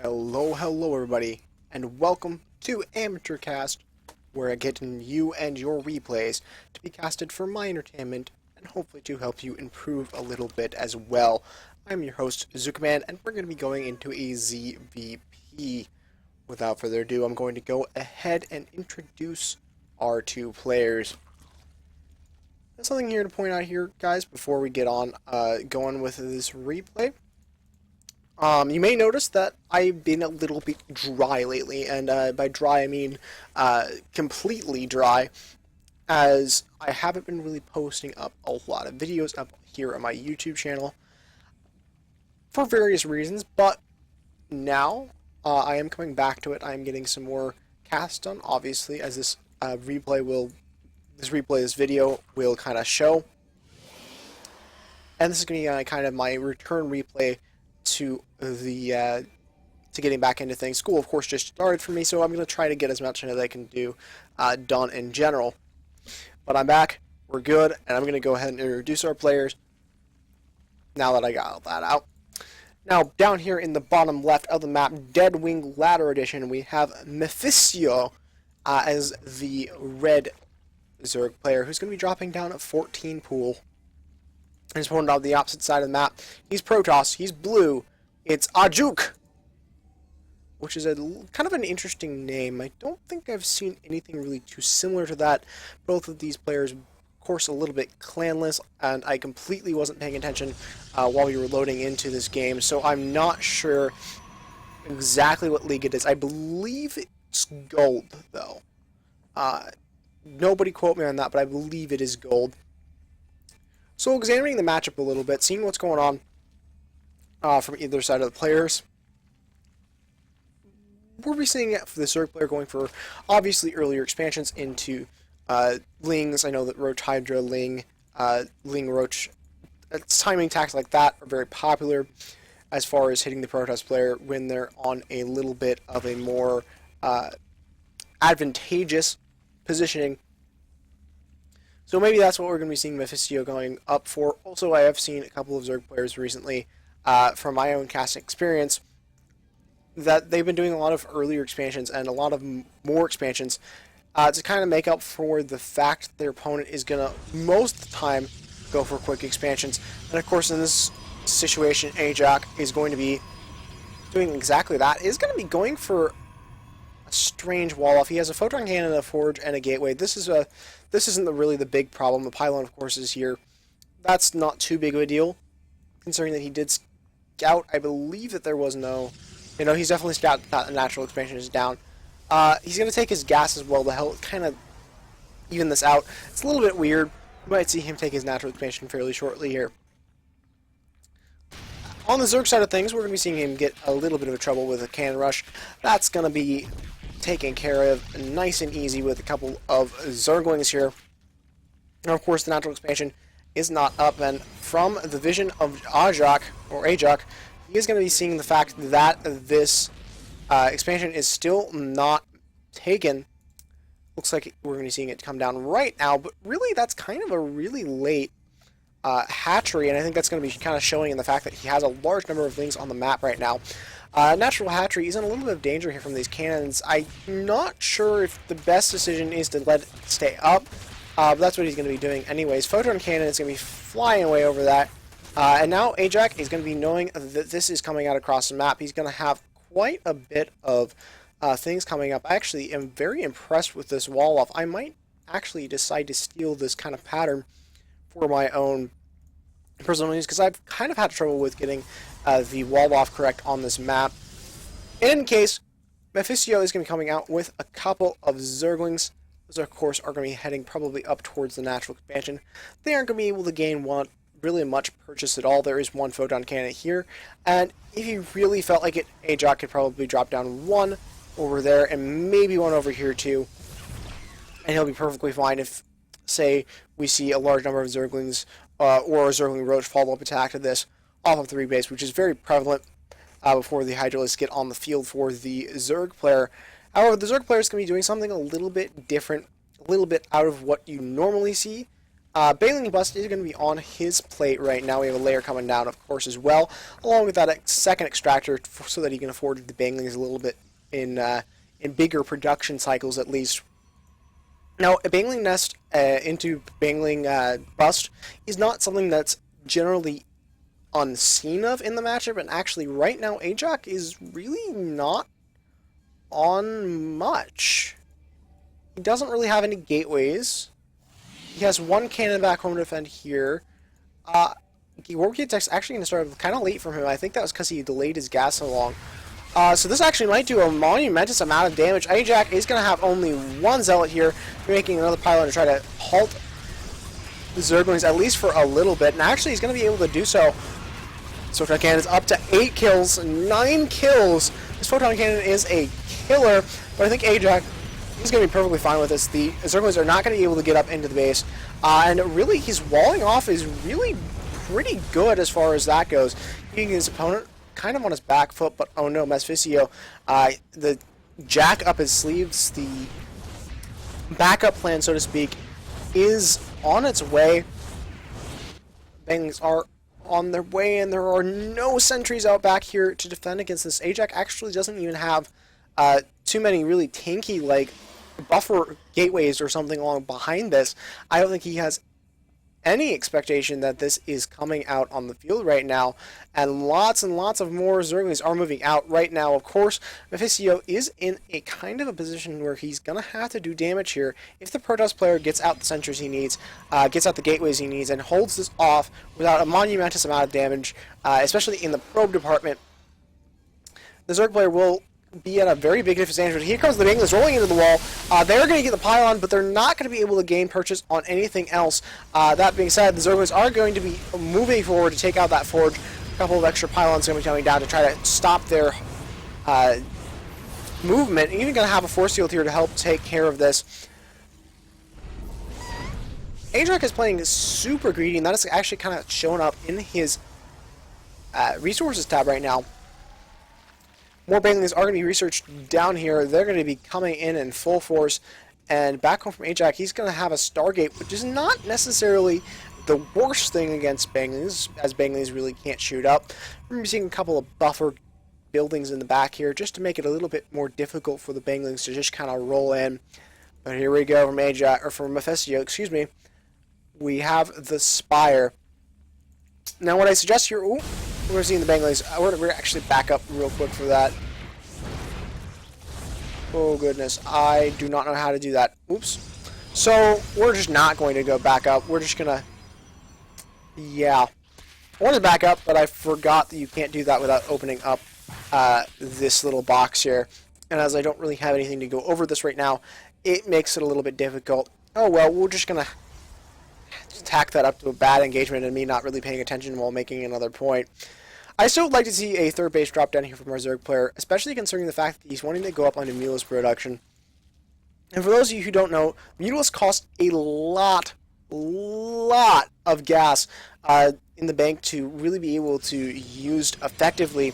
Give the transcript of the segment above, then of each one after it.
Hello everybody, and welcome to AmateurCast, where I get in you and your replays to be casted for my entertainment and hopefully to help you improve a little bit as well. I'm your host, ZookaMan, and we're going to be going into a ZVP. Without further ado, I'm going to go ahead and introduce our two players. There's something here to point out here, guys, before we get on going with this replay. You may notice that I've been a little bit dry lately, and by dry I mean completely dry, as I haven't been really posting up a lot of videos up here on my YouTube channel for various reasons, but now I am coming back to it. I am getting some more casts done, obviously, as this this video will kind of show, and this is going to be kind of my return replay to the to getting back into things. School, of course, just started for me, so I'm going to try to get as much as I can do done in general. But I'm back, we're good, and I'm going to go ahead and introduce our players now that I got all that out. Now, down here in the bottom left of the map, Deadwing Ladder Edition, we have Mephisto as the red Zerg player, who's going to be dropping down at 14 pool. His opponent on the opposite side of the map, he's Protoss, he's blue, it's ajuc, which is a kind of an interesting name. I don't think I've seen anything really too similar to that. Both of these players, of course, a little bit clanless, and I completely wasn't paying attention while we were loading into this game, so I'm not sure exactly what league it is. I believe it's gold, though. Nobody quote me on that, but I believe it is gold. So examining the matchup a little bit, seeing what's going on from either side of the players, we'll be seeing it for the Zerg player going for obviously earlier expansions into Lings. I know that Roach Hydra, Ling, Ling Roach, timing attacks like that are very popular as far as hitting the Protoss player when they're on a little bit of a more advantageous positioning. So maybe that's what we're going to be seeing Mephisto going up for. Also, I have seen a couple of Zerg players recently, from my own casting experience, that they've been doing a lot of earlier expansions and a lot of more expansions to kind of make up for the fact that their opponent is going to, most of the time, go for quick expansions. And of course, in this situation, ajuc is going to be doing exactly that. Is going to be going for a strange wall-off. He has a photon cannon, a forge, and a gateway. This isn't really the big problem. The pylon, of course, is here. That's not too big of a deal, considering that he did scout. I believe that there was no... he's definitely scouted that the natural expansion is down. He's going to take his gas as well to help kind of even this out. It's a little bit weird. You might see him take his natural expansion fairly shortly here. On the Zerg side of things, we're going to be seeing him get a little bit of trouble with a cannon rush. That's going to be taken care of nice and easy with a couple of Zerglings here. And of course, the natural expansion is not up, and from the vision of ajuc, he is going to be seeing the fact that this expansion is still not taken. Looks like we're going to be seeing it come down right now, but really that's kind of a really late hatchery, and I think that's going to be kind of showing in the fact that he has a large number of things on the map right now. Natural hatchery is in a little bit of danger here from these cannons. I'm not sure if the best decision is to let it stay up, but that's what he's going to be doing anyways. Photon cannon is going to be flying away over that, and now ajuc is going to be knowing that this is coming out across the map. He's going to have quite a bit of things coming up. I actually am very impressed with this wall-off. I might actually decide to steal this kind of pattern for my own personal use, because I've kind of had trouble with getting the wall-off correct on this map. In any case, Mephisto is going to be coming out with a couple of Zerglings. Those, of course, are going to be heading probably up towards the natural expansion. They aren't going to be able to gain really much purchase at all. There is one photon cannon here, and if you really felt like it, ajuc could probably drop down one over there and maybe one over here too, and he'll be perfectly fine if, say, we see a large number of Zerglings or a Zergling Roach follow-up attack to this off of the rebase, which is very prevalent before the Hydralisks get on the field for the Zerg player. However, the Zerg player is going to be doing something a little bit different, a little bit out of what you normally see Bailing Bust is going to be on his plate right now. We have a layer coming down, of course, as well, along with that second extractor, so that he can afford the Banglings a little bit in bigger production cycles, at least. Now, a Bangling Nest into Bangling Bust is not something that's generally unseen of in the matchup, and actually, right now, ajuc is really not on much. He doesn't really have any gateways. He has one cannon back home to defend here. Warwick Attack's actually going to start kind of late from him. I think that was because he delayed his gas so long. So this actually might do a monumentous amount of damage. ajuc is going to have only one Zealot here, making another pylon to try to halt the Zerglings, at least for a little bit. And actually, he's going to be able to do so. This Photon Cannon is up to 8 kills, 9 kills. This Photon Cannon is a killer, but I think ajuc is going to be perfectly fine with this. The Zerglings are not going to be able to get up into the base. And really, his walling off is really pretty good as far as that goes. Keeping his opponent kind of on his back foot, but oh no, Mephisto, the jack up his sleeves, the backup plan, so to speak, is on its way. Banglings are on their way, and there are no sentries out back here to defend against this. ajuc actually doesn't even have too many really tanky, like, buffer gateways or something along behind this. I don't think he has any expectation that this is coming out on the field right now, and lots of more Zerglings are moving out right now. Of course, Mephisto is in a kind of a position where he's going to have to do damage here. If the Protoss player gets out the sentries he needs, gets out the gateways he needs, and holds this off without a monumentous amount of damage, especially in the probe department, the Zerg player will be at a very big disadvantage. But here comes the Banglings rolling into the wall. They're going to get the pylon, but they're not going to be able to gain purchase on anything else. That being said, the Zerglings are going to be moving forward to take out that forge. A couple of extra pylons going to be coming down to try to stop their movement. Even going to have a force field here to help take care of this. ajuc is playing super greedy, and that is actually kind of showing up in his resources tab right now. More Banglings are going to be researched down here. They're going to be coming in full force. And back home from ajuc, he's going to have a Stargate, which is not necessarily the worst thing against Banglings, as Banglings really can't shoot up. We're going to be seeing a couple of buffer buildings in the back here, just to make it a little bit more difficult for the Banglings to just kind of roll in. But here we go from ajuc, or from Mephisto, excuse me. We have the Spire. Now what I suggest here... Ooh, we're seeing the Banglings. We're going to actually back up real quick for that. Oh, goodness. I do not know how to do that. Oops. So, we're just not going to go back up. We're just going to... Yeah. I wanted to back up, but I forgot that you can't do that without opening up this little box here. And as I don't really have anything to go over this right now, it makes it a little bit difficult. Oh, well, we're just going to tack that up to a bad engagement and me not really paying attention while making another point. I still would like to see a third base drop down here from our Zerg player, especially considering the fact that he's wanting to go up onto Mutalisk production. And for those of you who don't know, Mutalisk costs a lot of gas in the bank to really be able to use effectively.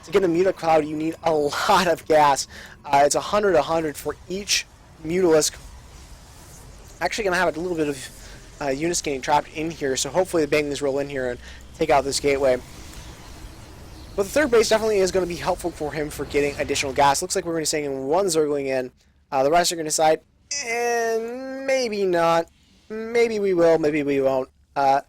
To get a Muta Cloud, you need a lot of gas. It's 100 for each Mutalisk. Actually going to have a little bit of units getting trapped in here, so hopefully the Banglings roll in here and take out this gateway. But the third base definitely is going to be helpful for him for getting additional gas. Looks like we're going to be sending one Zergling in. The rest are going to decide, maybe not. Maybe we will, maybe we won't. At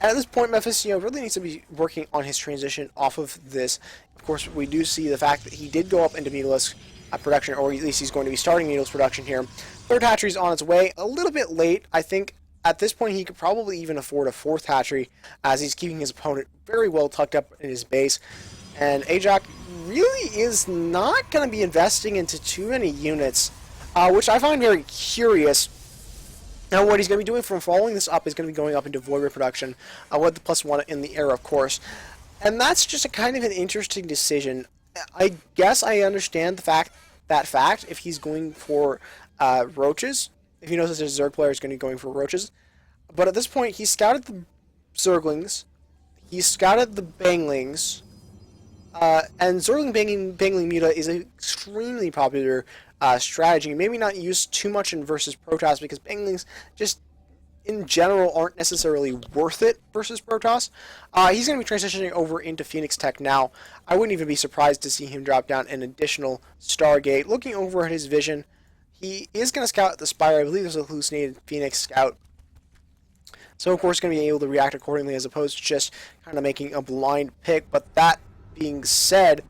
this point, Mephisto really needs to be working on his transition off of this. Of course, we do see the fact that he did go up into Mutalisk production, or at least he's going to be starting Mutalisk production here. Third hatchery is on its way. A little bit late, I think. At this point, he could probably even afford a fourth hatchery, as he's keeping his opponent very well tucked up in his base. And ajuc really is not going to be investing into too many units, which I find very curious. Now, what he's going to be doing from following this up is going to be going up into Void production, with the +1 in the air, of course. And that's just a kind of an interesting decision. I guess I understand that fact if he's going for roaches. If he knows that his Zerg player is going to be going for roaches. But at this point, he scouted the Zerglings, he scouted the Banglings, and Zergling Bangling Muta is an extremely popular strategy. Maybe not used too much in versus Protoss, because Banglings just in general aren't necessarily worth it versus Protoss. He's going to be transitioning over into Phoenix Tech now. I wouldn't even be surprised to see him drop down an additional Stargate. Looking over at his vision, he is going to scout the Spire. I believe there's a hallucinated Phoenix Scout. So, of course, going to be able to react accordingly as opposed to just kind of making a blind pick. But that being said,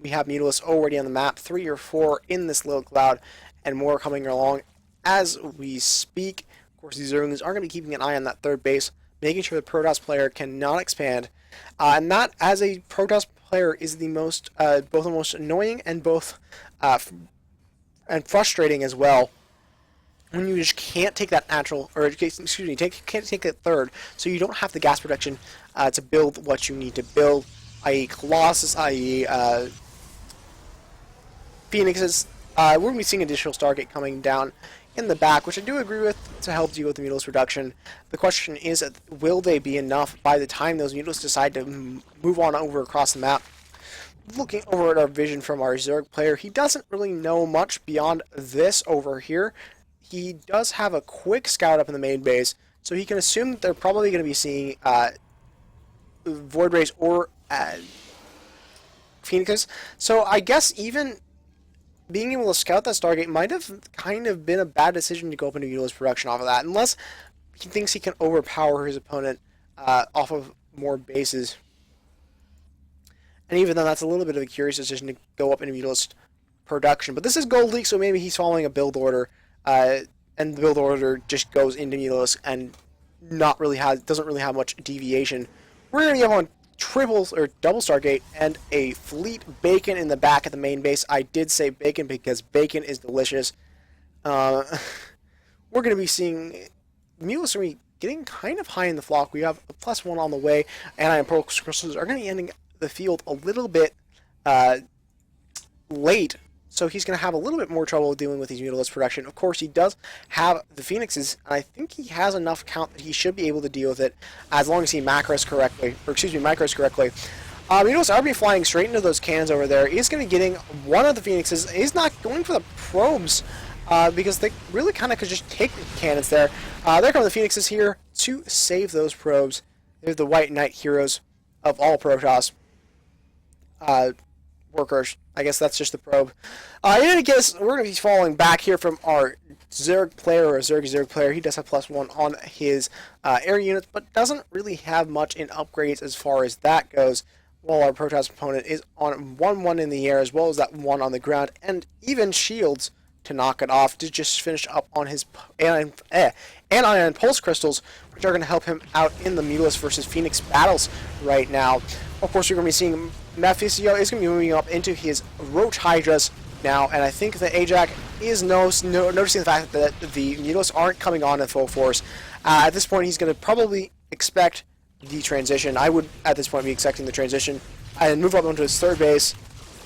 we have Mutalisk already on the map, 3 or 4 in this little cloud, and more coming along as we speak. Of course, these Zerglings are going to be keeping an eye on that third base, making sure the Protoss player cannot expand. And that, as a Protoss player, is the most, both the most annoying and both and frustrating as well. When you just can't take that natural, or excuse me, can't take that third, so you don't have the gas protection to build what you need to build, i.e. Colossus, i.e. Phoenixes. We're going to be seeing additional Stargate coming down in the back, which I do agree with to help deal with the Mutalisk reduction. The question is, will they be enough by the time those Mutalisks decide to move on over across the map? Looking over at our vision from our Zerg player, he doesn't really know much beyond this over here. He does have a quick scout up in the main base, so he can assume that they're probably going to be seeing Void Rays or Phoenixes. So I guess even being able to scout that Stargate might have kind of been a bad decision to go up into Mutalisk production off of that, unless he thinks he can overpower his opponent off of more bases. And even then, that's a little bit of a curious decision to go up into Mutalisk production. But this is Gold League, so maybe he's following a build order. And the build order just goes into Mutalisk and doesn't really have much deviation. We're going to get on triples or double Stargate and a fleet Bacon in the back of the main base. I did say Bacon because bacon is delicious. We're going to be seeing Mutalisk are going to be getting kind of high in the flock. We have a +1 on the way, and Iron Pearl Crystals are going to be ending the field a little bit late. So he's going to have a little bit more trouble dealing with these Mutalisk production. Of course, he does have the Phoenixes, and I think he has enough count that he should be able to deal with it as long as he micros correctly. Mutalisk are be flying straight into those cannons over there. He's going to be getting one of the Phoenixes. He's not going for the probes because they really kind of could just take the cannons there. There come the Phoenixes here to save those probes. They're the White Knight heroes of all Protoss. Workers. I guess that's just the probe. In any case, we're going to be falling back here from our Zerg player, or Zerg player. He does have +1 on his air units, but doesn't really have much in upgrades as far as that goes, while our Protoss opponent is on 1-1 in the air, as well as that 1 on the ground, and even shields to knock it off, to just finish up on his Anion Pulse Crystals, which are going to help him out in the Mutalisk versus Phoenix battles right now. Of course, we're going to be seeing Mephisto is going to be moving up into his Roach Hydras now, and I think that ajuc is noticing the fact that the Mutalisks aren't coming on in full force. At this point, he's going to probably expect the transition. I would, at this point, be expecting the transition and move up onto his third base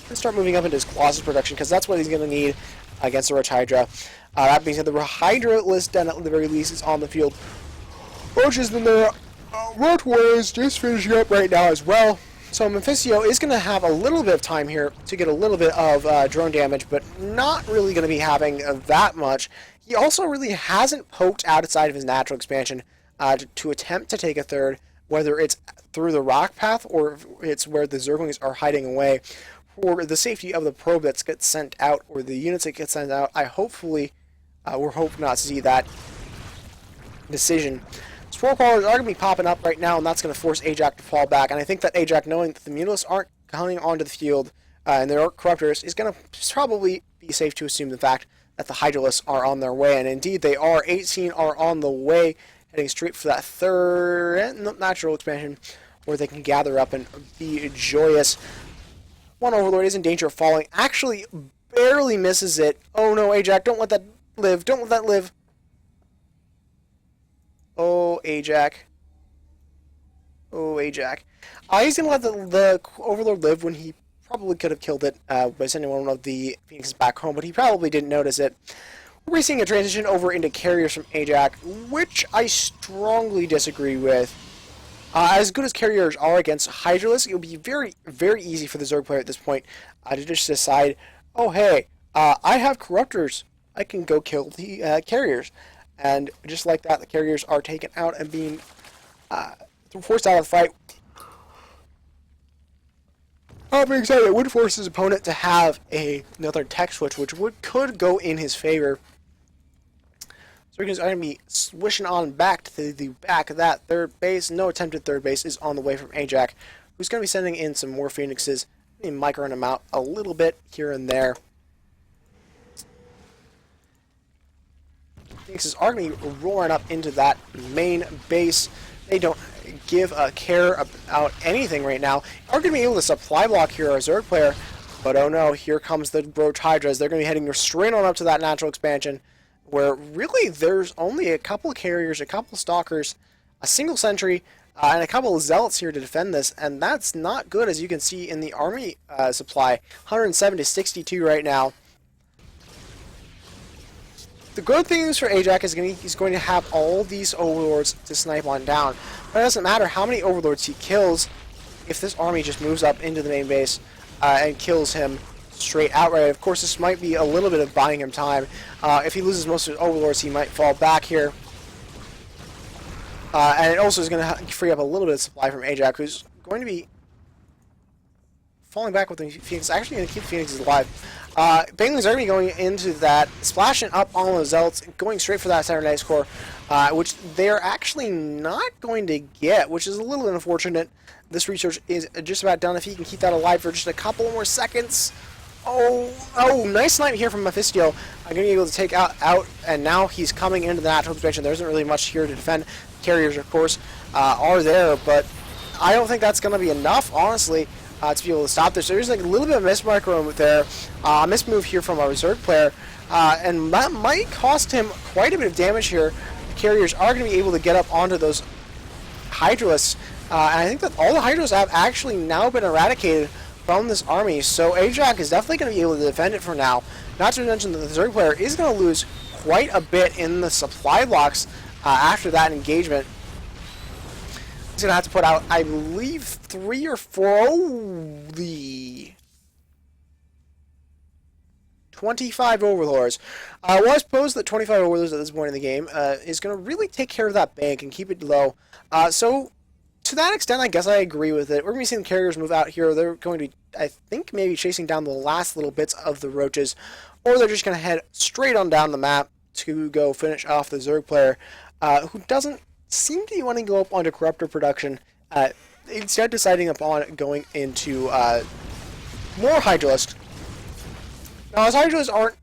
and start moving up into his Colossus production, because that's what he's going to need against the Roach Hydra. That being said, the Hydra list, then at the very least, is on the field. Roaches in there. Roach Warriors just finishing up right now as well. So Mephisto is going to have a little bit of time here to get a little bit of drone damage, but not really going to be having that much. He also really hasn't poked outside of his natural expansion to attempt to take a third, whether it's through the rock path or it's where the Zerglings are hiding away. For the safety of the probe that gets sent out, or the units that get sent out, we're hoping not to see that decision. Spore Crawlers are going to be popping up right now, and that's going to force ajuc to fall back. And I think that ajuc, knowing that the Mutalisks aren't coming onto the field and there are Corruptors, is going to probably be safe to assume the fact that the Hydralisks are on their way. And indeed, they are. 18 are on the way, heading straight for that third natural expansion, where they can gather up and be joyous. One Overlord is in danger of falling. Actually, barely misses it. Oh no, ajuc, don't let that live. Don't let that live. Oh, ajuc. Oh, ajuc. He's going to let the Overlord live when he probably could have killed it by sending one of the Phoenixes back home, but he probably didn't notice it. We're seeing a transition over into carriers from ajuc, which I strongly disagree with. As good as carriers are against Hydralisks, it will be very, very easy for the Zerg player at this point to just decide, oh hey, I have Corruptors, I can go kill the carriers. And just like that, the carriers are taken out and being forced out of the fight. Being said, it would force his opponent to have another tech switch, which could go in his favor. So he's going to be swishing on back to the back of that third base. No attempted third base is on the way from ajuc, who's going to be sending in some more Phoenixes, and microing them out a little bit here and there. Phoenixes are going to be roaring up into that main base. They don't give a care about anything right now. Are going to be able to supply block here as Zerg player, but oh no, here comes the Roach Hydras. They're going to be heading straight on up to that natural expansion, where really there's only a couple of carriers, a couple of stalkers, a single sentry, and a couple of zealots here to defend this, and that's not good, as you can see in the army supply. 107 to 62 right now. The good thing is for ajuc is he's going to have all these overlords to snipe on down. But it doesn't matter how many overlords he kills if this army just moves up into the main base and kills him straight outright. Of course, this might be a little bit of buying him time. If he loses most of his overlords, he might fall back here. And it also is going to free up a little bit of supply from ajuc, who's going to be falling back with the Phoenix. Actually going to keep the Phoenixes alive. Banglings are going to be going into that, splashing up on the Zealots, going straight for that Saturn Ice Core, which they're actually not going to get, which is a little unfortunate. This research is just about done. If he can keep that alive for just a couple more seconds. Oh, nice snipe here from Mephisto. I'm going to be able to take out, and now he's coming into the natural expansion. There isn't really much here to defend. Carriers, of course, are there, but I don't think that's going to be enough, honestly, to be able to stop this. So there's like a little bit of mismicro there, mismove here from our reserve player, and that might cost him quite a bit of damage here. The carriers are going to be able to get up onto those Hydralisks, and I think that all the Hydralisks have actually now been eradicated from this army, so ajuc is definitely going to be able to defend it for now. Not to mention that the Zerg player is going to lose quite a bit in the supply blocks after that engagement. He's going to have to put out, I believe, 3 or 4, the 25 overlords. Well, I suppose that 25 overlords at this point in the game is going to really take care of that bank and keep it low. So to that extent, I guess I agree with it. We're going to be seeing carriers move out here. They're going to be, I think, maybe chasing down the last little bits of the roaches, or they're just going to head straight on down the map to go finish off the Zerg player, who doesn't seem to be wanting to go up onto Corruptor production, instead deciding upon going into more Hydralisks. Now, his Hydralisks aren't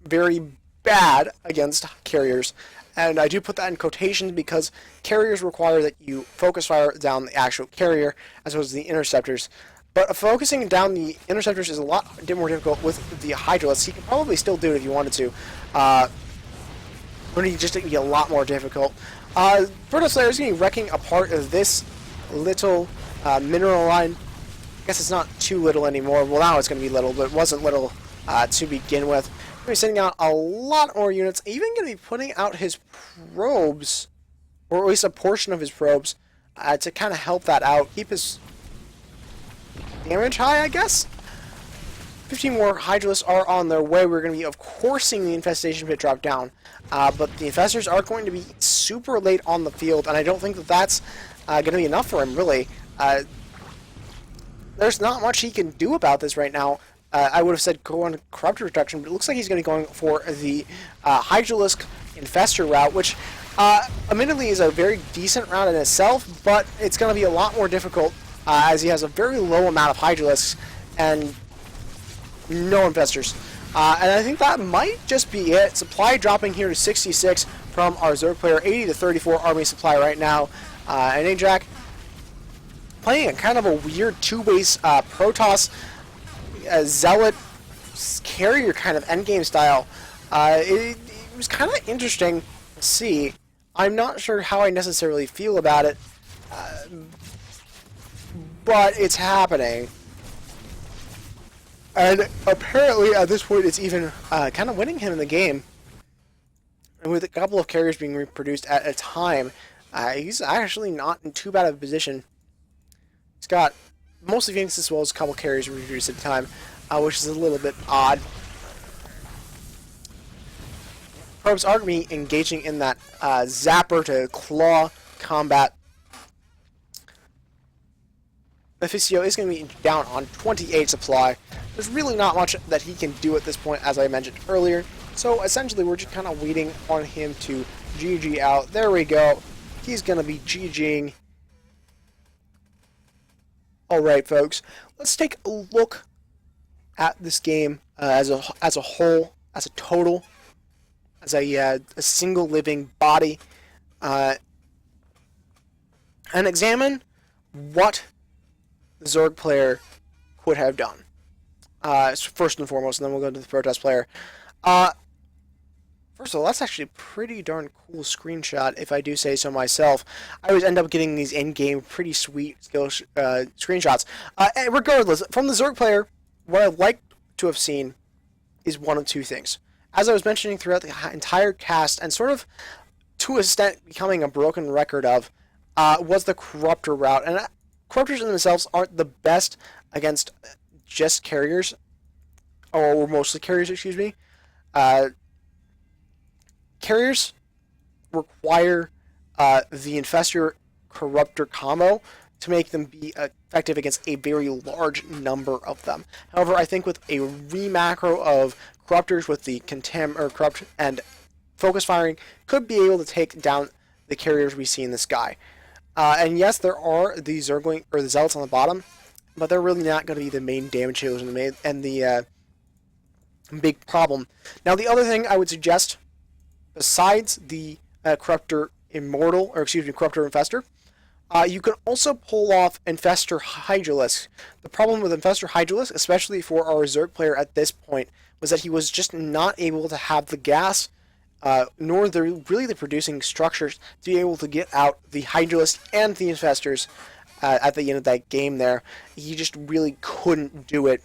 very bad against carriers, and I do put that in quotations because carriers require that you focus fire down the actual carrier as opposed to the interceptors. But focusing down the interceptors is a lot more difficult with the Hydralisks. You can probably still do it if you wanted to, but it just be a lot more difficult. Proto Slayer is going to be wrecking a part of this little mineral line. I guess it's not too little anymore. Well, now it's going to be little, but it wasn't little to begin with. Going to be sending out a lot more units, even going to be putting out his probes, or at least a portion of his probes, to kind of help that out. Keep his damage high, I guess? 15 more Hydralisks are on their way. We're going to be, of course, seeing the Infestation Pit drop down. But the Infestors are going to be super late on the field, and I don't think that that's going to be enough for him, really. There's not much he can do about this right now. I would have said go on Corruptor Reduction, but it looks like he's going to be going for the Hydralisk Infestor route, which admittedly is a very decent route in itself, but it's going to be a lot more difficult as he has a very low amount of Hydralisks and no Infestors. And I think that might just be it. Supply dropping here to 66 from our Zerg player, 80 to 34 army supply right now. And ajuc playing a kind of a weird two-base Protoss Zealot carrier kind of endgame style. It was kind of interesting to see. I'm not sure how I necessarily feel about it, but it's happening. And apparently at this point it's even kind of winning him in the game. And with a couple of carriers being reproduced at a time, he's actually not in too bad of a position. He's got mostly Phoenix as well as a couple carriers reproduced at a time, which is a little bit odd. probes are going to be engaging in that zapper to claw combat. Mephisto is going to be down on 28 supply. There's really not much that he can do at this point, as I mentioned earlier. So essentially, we're just kind of waiting on him to GG out. There we go. He's going to be GGing. Alright, folks. Let's take a look at this game as a whole, as a total, as a single living body, and examine what the Zerg player could have done. First and foremost, and then we'll go to the protest player. First of all, that's actually a pretty darn cool screenshot, if I do say so myself. I always end up getting these in-game pretty sweet skill screenshots. Regardless, from the Zerg player, what I'd like to have seen is one of two things. As I was mentioning throughout the entire cast, and sort of to an extent becoming a broken record of, was the Corruptor route. And Corruptors in themselves aren't the best against just carriers, or mostly carriers, excuse me. Carriers require the Infestor Corruptor combo to make them be effective against a very large number of them. However, I think with a re-macro of Corruptors with the Corrupt and Focus Firing, could be able to take down the carriers we see in the sky. And yes, there are the Zergling or the Zealots on the bottom, but they're really not going to be the main damage dealers and the big problem. Now, the other thing I would suggest, besides the Corruptor Infestor, you can also pull off Infestor Hydralisk. The problem with Infestor Hydralisk, especially for our Zerg player at this point, was that he was just not able to have the gas, nor the producing structures to be able to get out the Hydralisk and the Infestors at the end of that game there. He just really couldn't do it.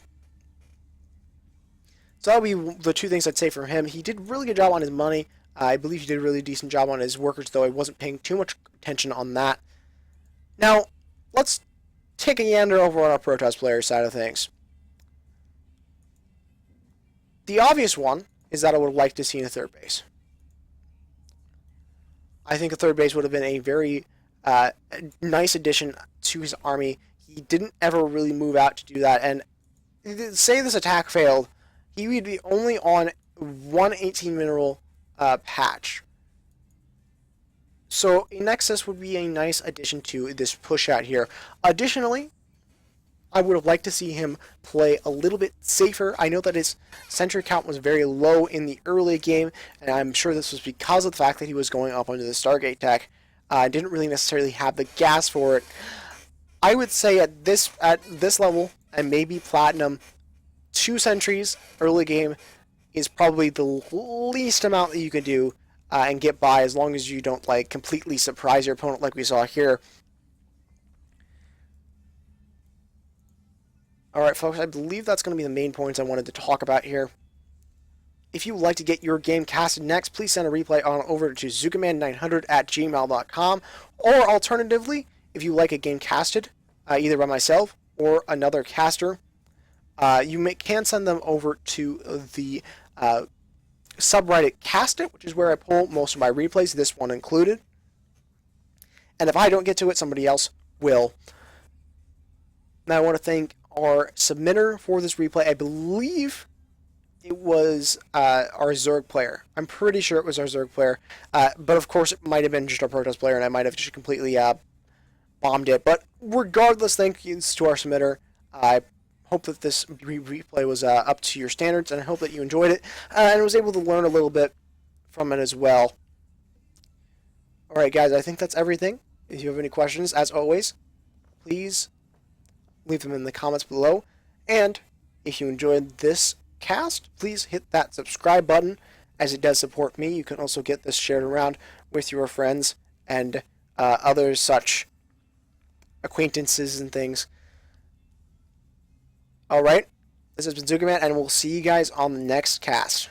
So that would be the two things I'd say from him. He did a really good job on his money. I believe he did a really decent job on his workers, though I wasn't paying too much attention on that. Now, let's take a yander over on our Protoss player side of things. The obvious one is that I would like to see a third base. I think a third base would have been a very nice addition to his army. He didn't ever really move out to do that, and say this attack failed, he would be only on 118 mineral patch. So a Nexus would be a nice addition to this push out here. Additionally, I would have liked to see him play a little bit safer. I know that his sentry count was very low in the early game, and I'm sure this was because of the fact that he was going up under the Stargate tech. Didn't really necessarily have the gas for it. I would say at this level, and maybe Platinum, 2 sentries early game is probably the least amount that you can do and get by, as long as you don't like completely surprise your opponent like we saw here. Alright folks, I believe that's going to be the main points I wanted to talk about here. If you would like to get your game casted next, please send a replay on over to ZookaMan900@gmail.com, or alternatively, if you like a game casted, either by myself or another caster, you can send them over to the subreddit Cast It, which is where I pull most of my replays, this one included. And if I don't get to it, somebody else will. Now I want to thank our submitter for this replay. I believe it was our Zerg player. I'm pretty sure it was our Zerg player. But of course it might have been just our Protoss player, and I might have just completely bombed it. But regardless, thank yous to our submitter. I hope that this replay was up to your standards, and I hope that you enjoyed it and was able to learn a little bit from it as well. Alright guys, I think that's everything. If you have any questions, as always, please leave them in the comments below. And if you enjoyed this cast, please hit that subscribe button, as it does support me. You can also get this shared around with your friends and other such acquaintances and things. Alright, this has been ZookaMan, and we'll see you guys on the next cast.